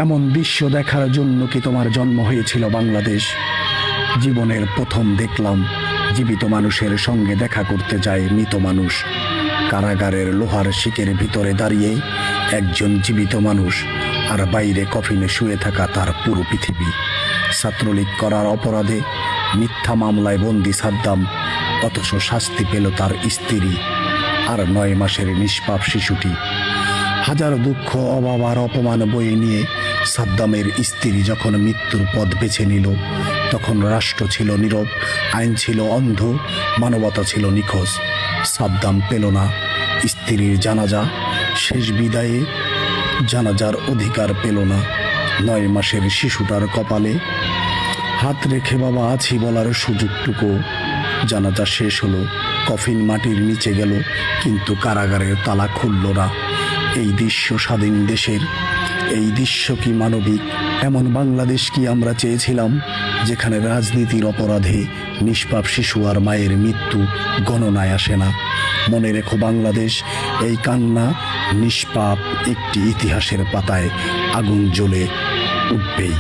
এমন দৃশ্য দেখার জন্য কি তোমার জন্ম হয়েছিল বাংলাদেশ? জীবনের প্রথম দেখলাম জীবিত মানুষের সঙ্গে দেখা করতে যায় মৃত মানুষ। কারাগারের লোহার শিকের ভিতরে দাঁড়িয়ে একজন জীবিত মানুষ, আর বাইরে কফিনে শুয়ে থাকা তার পুরো পৃথিবী। ছাত্রলীগ করার অপরাধে মিথ্যা মামলায় বন্দি সাদ্দাম, অথচ শাস্তি পেল তার স্ত্রী আর 9 মাসের নিষ্পাপ শিশুটি। হাজার দুঃখ, অভাব আর অপমান বয়ে নিয়ে সাদ্দামের স্ত্রী যখন মৃত্যুর পথ বেছে নিল, তখন রাষ্ট্র ছিল নীরব, আইন ছিল অন্ধ, মানবতা ছিল নিখোঁজ। সাদ্দাম পেল না স্ত্রীর জানাজা, শেষ বিদায়ে জানাজার অধিকার পেল না 9 মাসের শিশুটার কপালে। হাত রেখে বাবা আছি বলার সুযোগটুকু। জানাজা শেষ হলো, কফিন মাটির নিচে গেল, কিন্তু কারাগারের তালা খুলল না। এই দৃশ্য স্বাধীন দেশের? এই দৃশ্য কি মানবিক? এমন বাংলাদেশ কি আমরা চেয়েছিলাম, যেখানে রাজনীতির অপরাধে নিষ্পাপ শিশু আর মায়ের মৃত্যু গণনায় আসে না? মনে রেখো বাংলাদেশ, এই কান্না নিষ্পাপ একটি ইতিহাসের পাতায় আগুন জ্বলে উঠবেই।